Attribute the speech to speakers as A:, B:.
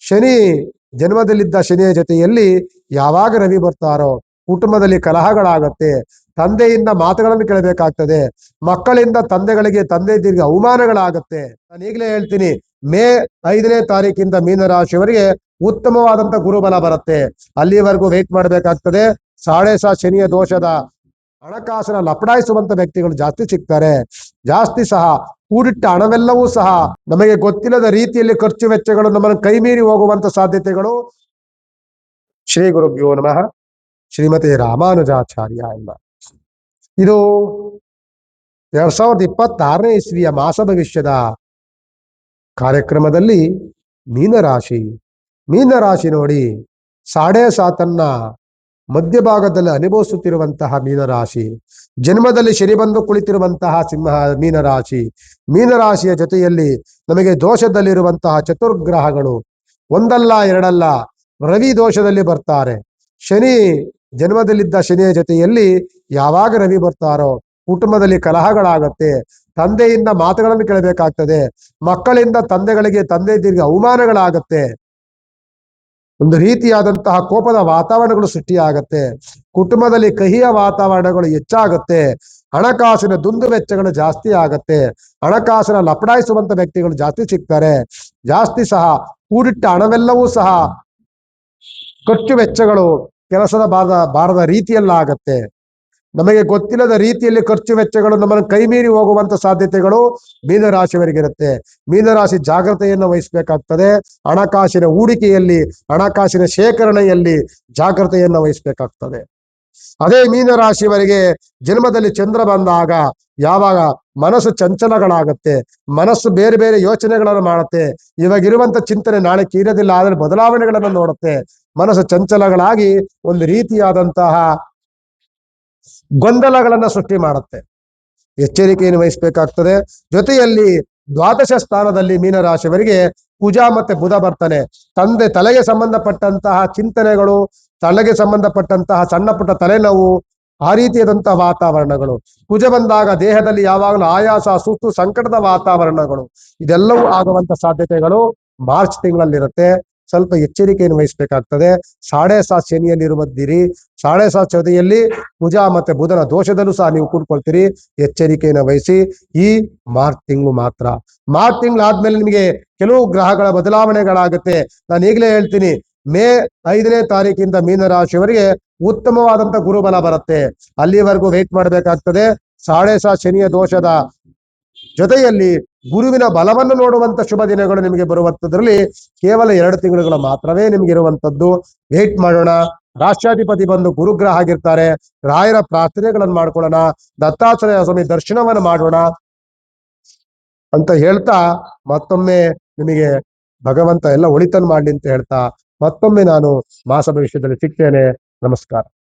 A: ಶನಿ ಜನ್ಮದಲ್ಲಿದ್ದ ಶನಿಯ ಜೊತೆಯಲ್ಲಿ ಯಾವಾಗ ರವಿ ಬರ್ತಾರೋ ಕುಟುಂಬದಲ್ಲಿ ಕಲಹಗಳಾಗತ್ತೆ, ತಂದೆಯಿಂದ ಮಾತುಗಳನ್ನು ಕೇಳಬೇಕಾಗ್ತದೆ, ಮಕ್ಕಳಿಂದ ತಂದೆಗೆ ಅವಮಾನಗಳಾಗತ್ತೆ. ನಾನು ಈಗಲೇ ಹೇಳ್ತೀನಿ, ಮೇ 5ನೇ ತಾರೀಕಿಂದ ಮೀನರಾಶಿಯವರಿಗೆ ಉತ್ತಮವಾದಂತ ಗುರುಬಲ ಬರುತ್ತೆ. ಅಲ್ಲಿವರೆಗೂ ವೇಟ್ ಮಾಡಬೇಕಾಗ್ತದೆ. 7.5 ಶನಿಯ ದೋಷದ ಹಣಕಾಸಿನ ಲಪಡಾಯಿಸುವಂತ ವ್ಯಕ್ತಿಗಳು ಜಾಸ್ತಿ ಸಿಗ್ತಾರೆ. ಜಾಸ್ತಿ ಸಹ ಕೂಡಿಟ್ಟ ಹಣವೆಲ್ಲವೂ ಸಹ ನಮಗೆ ಗೊತ್ತಿಲ್ಲದ ರೀತಿಯಲ್ಲಿ ಖರ್ಚು ವೆಚ್ಚಗಳು ನಮ್ಮನ್ನು ಕೈ ಮೀರಿ ಹೋಗುವಂತ ಸಾಧ್ಯತೆಗಳು. ಶ್ರೀ ಗುರುಭ್ಯೋ ನಮಃ. ಶ್ರೀಮತಿ ರಾಮಾನುಜಾಚಾರ್ಯ ಎಂಬ ಇದು 2026ನೇ ಇಸ್ವಿಯ ಮಾಸ ಭವಿಷ್ಯದ ಕಾರ್ಯಕ್ರಮದಲ್ಲಿ ಮೀನರಾಶಿ ನೋಡಿ 7.5 ಮಧ್ಯಭಾಗದಲ್ಲಿ ಅನುಭವಿಸುತ್ತಿರುವಂತಹ ಮೀನರಾಶಿ, ಜನ್ಮದಲ್ಲಿ ಶನಿ ಬಂದು ಕುಳಿತಿರುವಂತಹ ಮೀನರಾಶಿಯ ಜೊತೆಯಲ್ಲಿ ನಮಗೆ ದೋಷದಲ್ಲಿರುವಂತಹ ಚತುರ್ಗ್ರಹಗಳು ಒಂದಲ್ಲ ಎರಡಲ್ಲ ರವಿ ದೋಷದಲ್ಲಿ ಬರ್ತಾರೆ. ಶನಿ ಜನ್ಮದಲ್ಲಿದ್ದ ಶನಿಯ ಜೊತೆಯಲ್ಲಿ ಯಾವಾಗ ರವಿ ಬರ್ತಾರೋ ಕುಟುಂಬದಲ್ಲಿ ಕಲಹಗಳಾಗತ್ತೆ, ತಂದೆಯಿಂದ ಮಾತುಗಳನ್ನು ಕೇಳಬೇಕಾಗ್ತದೆ, ಮಕ್ಕಳಿಂದ ತಂದೆಗೆ ಅವಮಾನಗಳಾಗತ್ತೆ, ಒಂದು ರೀತಿಯಾದಂತಹ ಕೋಪದ ವಾತಾವರಣಗಳು ಸೃಷ್ಟಿಯಾಗತ್ತೆ, ಕುಟುಂಬದಲ್ಲಿ ಕಹಿಯ ವಾತಾವರಣಗಳು ಹೆಚ್ಚಾಗತ್ತೆ, ಹಣಕಾಸಿನ ದುಂದು ವೆಚ್ಚಗಳು ಜಾಸ್ತಿ ಆಗತ್ತೆ, ಹಣಕಾಸಿನ ಲಪಡಾಯಿಸುವಂತ ವ್ಯಕ್ತಿಗಳು ಜಾಸ್ತಿ ಸಿಗ್ತಾರೆ. ಜಾಸ್ತಿ ಸಹ ಕೂಡಿಟ್ಟ ಹಣವೆಲ್ಲವೂ ಸಹ ಖರ್ಚು ವೆಚ್ಚಗಳು ಕೆಲಸದ ಬಾರದ ರೀತಿಯಲ್ಲಾಗತ್ತೆ. ನಮಗೆ ಗೊತ್ತಿಲ್ಲದ ರೀತಿಯಲ್ಲಿ ಖರ್ಚು ವೆಚ್ಚಗಳು ನಮ್ಮನ್ನು ಕೈ ಮೀರಿ ಹೋಗುವಂತ ಸಾಧ್ಯತೆಗಳು ಮೀನರಾಶಿಯವರಿಗಿರುತ್ತೆ. ಮೀನರಾಶಿ ಜಾಗ್ರತೆಯನ್ನು ವಹಿಸಬೇಕಾಗ್ತದೆ. ಹಣಕಾಸಿನ ಹೂಡಿಕೆಯಲ್ಲಿ, ಹಣಕಾಸಿನ ಶೇಖರಣೆಯಲ್ಲಿ ಜಾಗ್ರತೆಯನ್ನು ವಹಿಸಬೇಕಾಗ್ತದೆ. ಅದೇ ಮೀನರಾಶಿಯವರಿಗೆ ಜನ್ಮದಲ್ಲಿ ಚಂದ್ರ ಬಂದಾಗ ಯಾವಾಗ ಮನಸ್ಸು ಚಂಚಲಗಳಾಗತ್ತೆ, ಮನಸ್ಸು ಬೇರೆ ಬೇರೆ ಯೋಚನೆಗಳನ್ನು ಮಾಡುತ್ತೆ, ಇವಾಗಿರುವಂತ ಚಿಂತನೆ ನಾಳೆ ಇರೋದಿಲ್ಲ, ಆದ್ರೆ ಬದಲಾವಣೆಗಳನ್ನು ನೋಡುತ್ತೆ, ಮನಸ್ಸು ಚಂಚಲಗಳಾಗಿ ಒಂದು ರೀತಿಯಾದಂತಹ ಗೊಂದಲಗಳನ್ನ ಸೃಷ್ಟಿ ಮಾಡುತ್ತೆ. ಎಚ್ಚರಿಕೆಯನ್ನು ವಹಿಸಬೇಕಾಗ್ತದೆ. ಜೊತೆಯಲ್ಲಿ ದ್ವಾದಶ ಸ್ಥಾನದಲ್ಲಿ ಮೀನರಾಶಿಯವರಿಗೆ ಕುಜ ಮತ್ತೆ ಬುಧ ಬರ್ತಾನೆ. ತಲೆಗೆ ಸಂಬಂಧಪಟ್ಟಂತಹ ಚಿಂತನೆಗಳು, ತಲೆಗೆ ಸಂಬಂಧಪಟ್ಟಂತಹ ಸಣ್ಣ ಪುಟ್ಟ ತಲೆನೋವು, ಆ ರೀತಿಯಾದಂತಹ ವಾತಾವರಣಗಳು. ಕುಜ ಬಂದಾಗ ದೇಹದಲ್ಲಿ ಯಾವಾಗಲೂ ಆಯಾಸ, ಸುಸ್ತು, ಸಂಕಟದ ವಾತಾವರಣಗಳು ಇದೆಲ್ಲವೂ ಆಗುವಂತ ಸಾಧ್ಯತೆಗಳು ಮಾರ್ಚ್ ತಿಂಗಳಲ್ಲಿರುತ್ತೆ. ಸ್ವಲ್ಪ ಎಚ್ಚರಿಕೆಯನ್ನು ವಹಿಸಬೇಕಾಗ್ತದೆ. 7.5 ಶನಿಯಲ್ಲಿ ಇರುವುದಿರಿ. 7.5 ಜೊತೆಯಲ್ಲಿ ಕುಜ ಮತ್ತೆ ಬುಧನ ದೋಷದಲ್ಲೂ ಸಹ ನೀವು ಕೂಡ್ಕೊಳ್ತೀರಿ. ಎಚ್ಚರಿಕೆಯನ್ನು ವಹಿಸಿ. ಈ ಮಾರ್ಚ್ ತಿಂಗಳು ಮಾತ್ರ. ಮಾರ್ಚ್ ತಿಂಗಳಾದ್ಮೇಲೆ ನಿಮಗೆ ಕೆಲವು ಗ್ರಹಗಳ ಬದಲಾವಣೆಗಳಾಗುತ್ತೆ. ನಾನು ಈಗಲೇ ಹೇಳ್ತೀನಿ, ಮೇ 5ನೇ ತಾರೀಕಿಂದ ಮೀನರಾಶಿಯವರಿಗೆ ಉತ್ತಮವಾದಂತ ಗುರುಬಲ ಬರುತ್ತೆ. ಅಲ್ಲಿವರೆಗೂ ವೇಟ್ ಮಾಡಬೇಕಾಗ್ತದೆ. 7.5 ಶನಿಯ ದೋಷದ ಜೊತೆಯಲ್ಲಿ ಗುರುವಿನ ಬಲವನ್ನು ನೋಡುವಂತ ಶುಭ ದಿನಗಳು ನಿಮಗೆ ಬರುವಂತದ್ರಲ್ಲಿ ಕೇವಲ 2 ತಿಂಗಳುಗಳು ಮಾತ್ರವೇ ನಿಮ್ಗೆ ಇರುವಂತದ್ದು. ವೇಟ್ ಮಾಡೋಣ. ರಾಷ್ಟ್ರಾಧಿಪತಿ ಬಂದು ಗುರುಗ್ರಹ ಆಗಿರ್ತಾರೆ. ರಾಯರ ಪ್ರಾರ್ಥನೆಗಳನ್ನು ಮಾಡ್ಕೊಳ್ಳೋಣ, ದತ್ತಾತ್ರೇಯ ಸ್ವಾಮಿ ದರ್ಶನವನ್ನು ಮಾಡೋಣ ಅಂತ ಹೇಳ್ತಾ, ಮತ್ತೊಮ್ಮೆ ನಿಮಗೆ ಭಗವಂತ ಎಲ್ಲ ಒಳಿತನ್ನು ಮಾಡ್ಲಿ ಅಂತ ಹೇಳ್ತಾ, ಮತ್ತೊಮ್ಮೆ ನಾನು ಮಾಸ ಭವಿಷ್ಯದಲ್ಲಿ ಸಿಗ್ತೇನೆ. ನಮಸ್ಕಾರ.